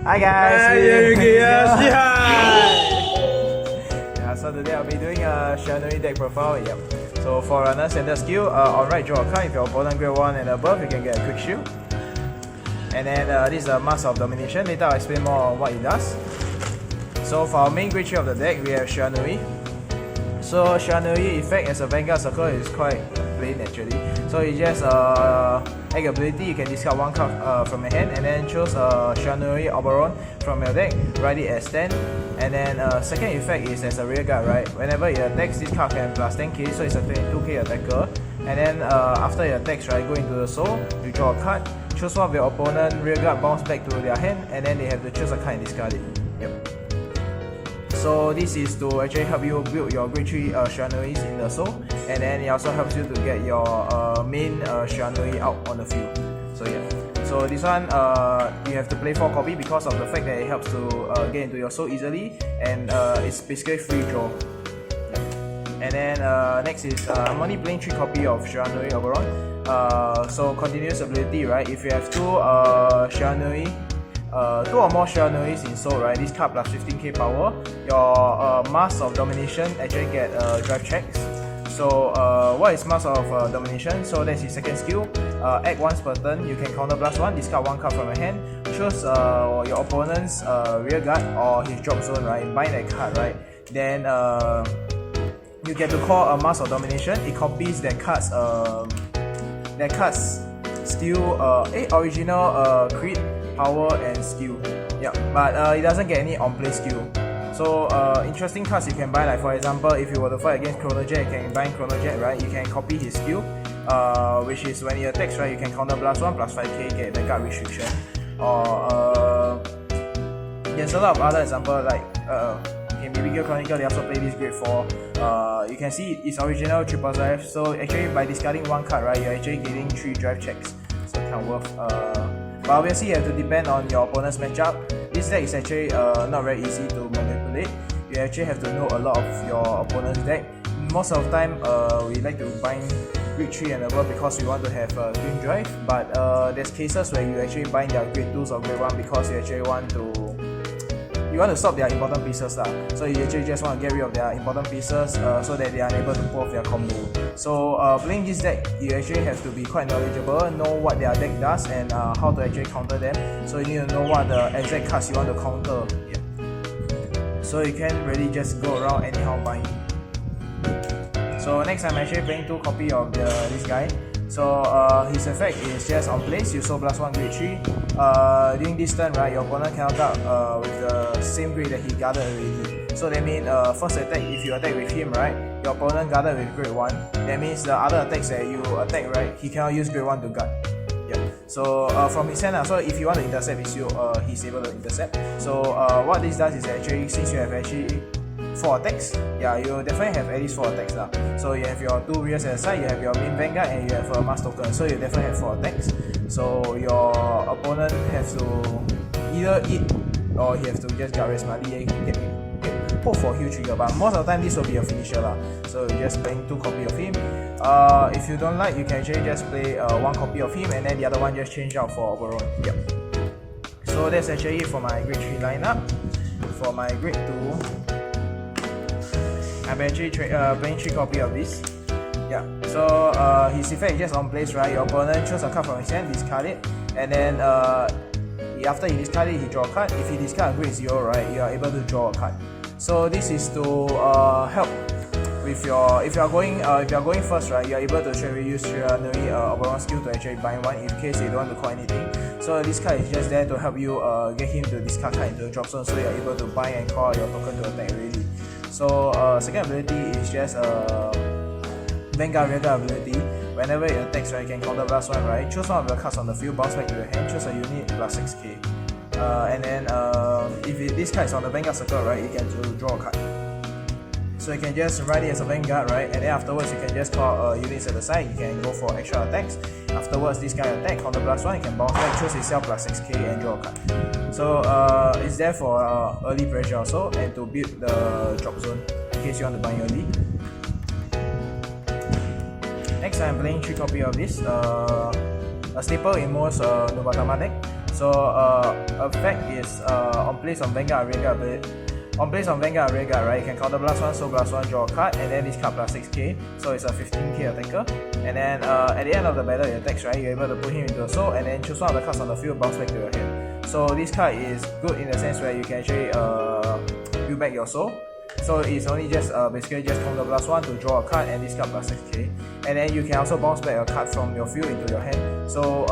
Hi guys! Yeah, so today I'll be doing a Shiranui deck profile. Yep. So for runner standard skill, on right draw a card. If your opponent grade 1 and above, you can get a quick shield. And then this is the Mask of Domination. Later I'll explain more on what it does. So for our main grade 3 of the deck, we have Shiranui. So Shiranui effect as a Vanguard Circle is quite plain actually. So you just egg ability, you can discard one card from your hand and then choose Shiranui Oberon from your deck, write it as 10. And then second effect is as a rear guard, right? Whenever it attacks, this card can plus 10k, so it's a 22k attacker. And then after it attacks, right, go into the soul, you draw a card, choose one of your opponent, rear guard bounce back to their hand, and then they have to choose a card and discard it. Yep. So this is to actually help you build your grade 3 Shiranuis in the soul, and then it also helps you to get your main Shiranui out on the field. So yeah, so this one you have to play 4 copy because of the fact that it helps to get into your soul easily, and it's basically free draw. And then next is I'm only playing 3 copy of Shiranui Oberon. So continuous ability, right? If you have 2 Shiranui, 2 or more Shiranuis in soul, right? This card plus 15k power. Your Mask of Domination actually get drive checks. So what is Mask of Domination? So that's his second skill. Act once per turn, you can counter blast 1, discard 1 card from your hand, choose your opponent's rear guard or his drop zone, right? Bind that card, right? Then you get to call a Mask of Domination. It copies that card's skill, original crit, power and skill. Yeah, but it doesn't get any on play skill. So interesting cards you can buy, like for example, if you were to fight against Chrono Jet, you can buy Chrono Jet, right? You can copy his skill, which is when he attacks, right, you can counter blast 1 plus 5k, get the guard restriction. Or there's a lot of other examples, like okay, maybe Gear Chronicle, they also play this grade 4. You can see it's original triple drive, so actually by discarding 1 card, right, you're actually getting 3 drive checks, so kind of worth. But obviously you have to depend on your opponent's matchup. This deck is actually not very easy to manipulate. You actually have to know a lot of your opponent's deck. Most of the time we like to bind grade 3 and above because we want to have twin drive, but there's cases where you actually bind their grade 2s or grade 1 because you actually want to stop their important pieces lah. So you actually just want to get rid of their important pieces so that they are unable to pull off their combo. So playing this deck, you actually have to be quite knowledgeable, know what their deck does and how to actually counter them. So you need to know what the exact cards you want to counter. Yeah. So you can't really just go around anyhow buying. So next I'm actually playing 2 copy of this guy. So his effect is just on place, you soul blast 1 grade 3. During this turn, right, your opponent cannot guard with the same grade that he guarded already. So that means first attack, if you attack with him, right, your opponent guarded with grade 1. That means the other attacks that you attack, right, he cannot use grade 1 to guard. Yeah. So from his hand, so if you want to intercept his shield, he's able to intercept. So what this does is actually, since you have actually 4 attacks, yeah, you definitely have at least 4 attacks lah. So you have your 2 rears at the side, you have your main Vanguard and you have a Mask token, so you definitely have 4 attacks. So your opponent has to either eat or he has to just guard smartly, hope for huge trigger, but most of the time this will be a finisher lah. So you're just playing 2 copy of him. If you don't like, you can actually just play 1 copy of him and then the other one just change out for Oberon. Yep. So that's actually it for my grade 3 lineup. For my grade 2, I'm actually playing 3 copy of this. Yeah. So his effect is just on place, right? Your opponent choose a card from his hand, discard it, and then after he discard it, he draw a card. If he discard a grade 0, right, you are able to draw a card. So this is to help with your if you are going first, right, you are able to straight away use Shiranui Oberon skill to actually bind 1 in case you don't want to call anything. So this card is just there to help you get him to discard card into the drop zone, so you are able to bind and call your token to attack already. So second ability is just Vanguard rear guard ability. Whenever it attacks, right, you can counter blast 1, right? Choose one of the cards on the field, bounce back to your hand, choose a unit plus 6k. And then if this card is on the Vanguard circle, right, you get to draw a card. So you can just write it as a Vanguard, right? And then afterwards you can just call units at the side, you can go for extra attacks. Afterwards this guy attack, counter blast 1, you can bounce back, choose itself plus 6k and draw a card. So it's there for early pressure also, and to build the drop zone in case you want to bind early. Next I'm playing 3 copy of this, a staple in most Novatama deck. So effect is on place on Vanguard and Rearguard ability. On place on Vanguard and Rearguard, right, you can counter blast 1, so blast 1, draw a card, and then this card plus 6k, so it's a 15k attacker. And then at the end of the battle, it attacks, right, you're able to put him into a soul, and then choose one of the cards on the field, bounce back to your hand. So this card is good in the sense where you can actually build back your soul. So it's only just basically just counter blast 1 to draw a card, and this card plus 6k. And then you can also bounce back a card from your field into your hand. So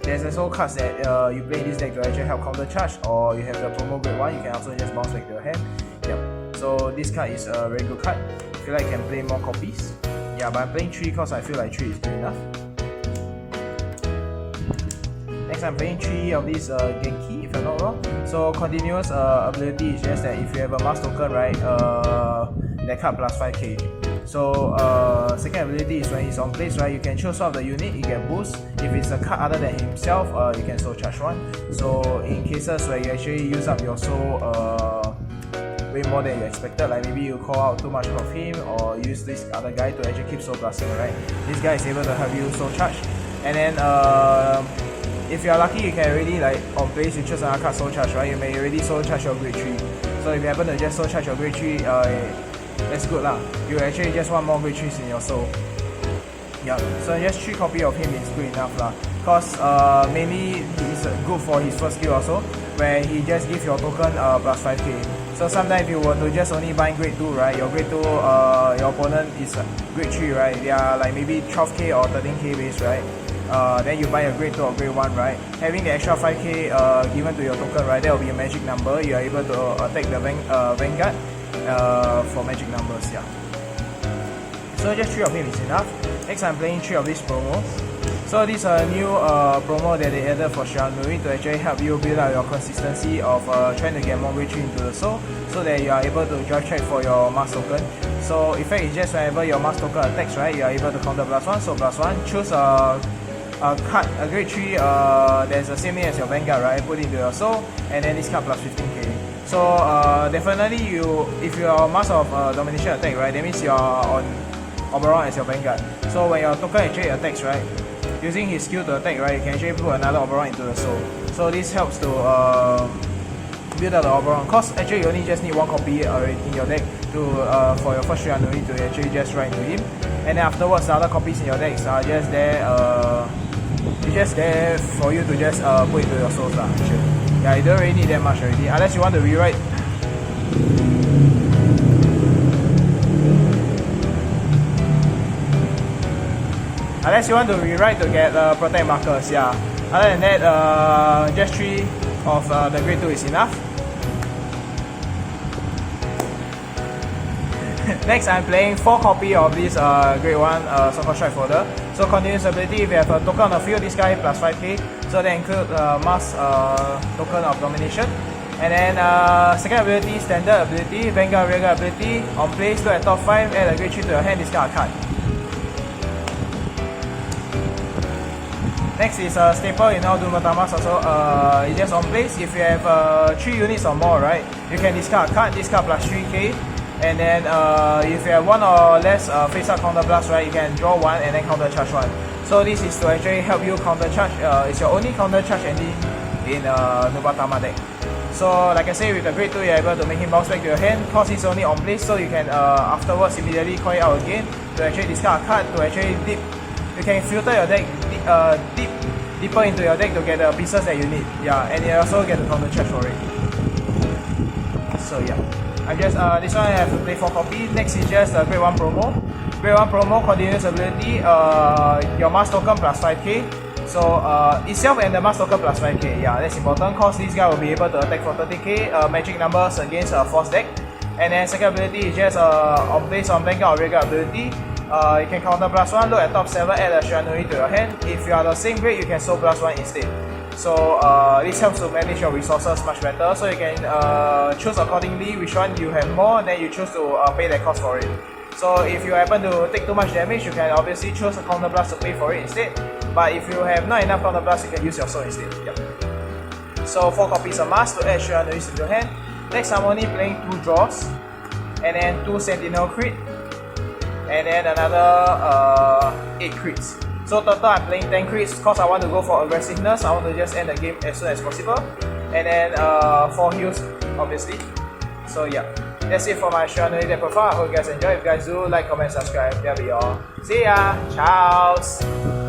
there's also cards that you play in this deck to actually help counter charge, or you have the promo grade 1, you can also just bounce back to your hand. Yep. So this card is a very good card. I feel like I can play more copies. Yeah, but I'm playing 3 because I feel like 3 is good enough. Next, I'm playing 3 of these Genki, if I'm not wrong. So continuous ability is just that if you have a mass token, right, that card plus 5k. So second ability is when he's on place, right, you can choose one of the unit, you get boost. If it's a card other than himself, you can soul charge 1. So in cases where you actually use up your soul way more than you expected, like maybe you call out too much of him, or use this other guy to actually keep soul blasting, right, this guy is able to help you soul charge. And then if you are lucky, you can already, like, on place you choose another card soul charge, right, you may already soul charge your grade 3. So if you happen to just soul charge your grade 3, that's good lah. You actually just want more grade 3s in your soul. Yeah, so just 3 copy of him is good enough lah. Cause mainly he's good for his first skill also, where he just give your token plus 5k. So sometimes if you were to just only buy grade 2, right, your grade 2, your opponent is grade 3, right, they are like maybe 12k or 13k base, right, then you buy a grade 2 or grade 1, right, having the extra 5k given to your token, right, that will be a magic number. You are able to attack the Vanguard for magic numbers, yeah. So just 3 of him is enough. Next, I'm playing 3 of these promos. So this is a new promo that they added for Shiranui to actually help you build up your consistency of trying to get more grade 3 into the soul, so that you are able to drive check for your mass token. So effect is just whenever your mass token attacks, right, you are able to counter blast 1, so blast 1, choose a card, a grade 3 that's the same name as your Vanguard, right, put it into your soul, and then this card plus 15k. So definitely if you are mass of domination attack, right, that means you are on Oberon as your Vanguard. So when your token actually attacks, right, using his skill to attack, right, you can actually put another Oberon into the soul. So this helps to build up the Oberon. Cause actually you only just need 1 copy in your deck to for your first Shiranui to actually just ride into him. And then afterwards, the other copies in your decks are just there. It's just there for you to just put into your souls lah. Actually. Yeah, you don't really need that much already, unless you want to rewrite. Unless you want to rewrite to get protect markers, yeah. Other than that, just 3 of the grade 2 is enough. Next, I'm playing 4 copy of this grade 1 so-called strike folder. So continuous ability, if you have a token on the field, this guy plus 5k. So that includes mass token of domination. And then second ability, standard ability, Vanguard Rearguard ability. On place, look at top 5, add a grade 3 to your hand, discard a card. Next is staple in all Dumatamas also. It's just on place. If you have 3 units or more, right, you can discard a card, discard plus 3k. And then if you have 1 or less face up counter blast, right, you can draw 1 and then counter charge 1. So this is to actually help you counter charge. It's your only counter charge engine in Nubatama deck. So like I say, with the grade 2, you're able to make him bounce back to your hand. Cause he's only on place, so you can afterwards immediately call it out again to actually discard a card to actually dip. You can filter your deck deeper into your deck to get the pieces that you need. Yeah, and you also get the counter charge for it. So yeah, I just this one I have to play 4 copy. Next is just grade 1 promo. Grade 1 promo, continuous ability, your mass token plus 5k. So itself and the mass token plus 5k. Yeah, that's important cause this guy will be able to attack for 30k magic numbers against a force deck. And then second ability is just based on Vanguard or Rearguard ability. You can counter plus 1, look at top 7, add a Shiranui to your hand. If you are the same grade, you can soul plus 1 instead. So this helps to manage your resources much better. So you can choose accordingly which one you have more, then you choose to pay the cost for it. So if you happen to take too much damage, you can obviously choose a counter blast to pay for it instead. But if you have not enough counter blast, you can use your soul instead. Yep. So 4 copies a mass to add Shiranuis into your hand. Next, I'm only playing 2 draws, and then 2 sentinel crit, and then another 8 crits. So total I'm playing Tancred because I want to go for aggressiveness. I want to just end the game as soon as possible. And then 4 heals, obviously. So yeah, that's it for my Shinorated profile. I hope you guys enjoy. If you guys do, like, comment, subscribe. That'll be all. See ya. Ciao.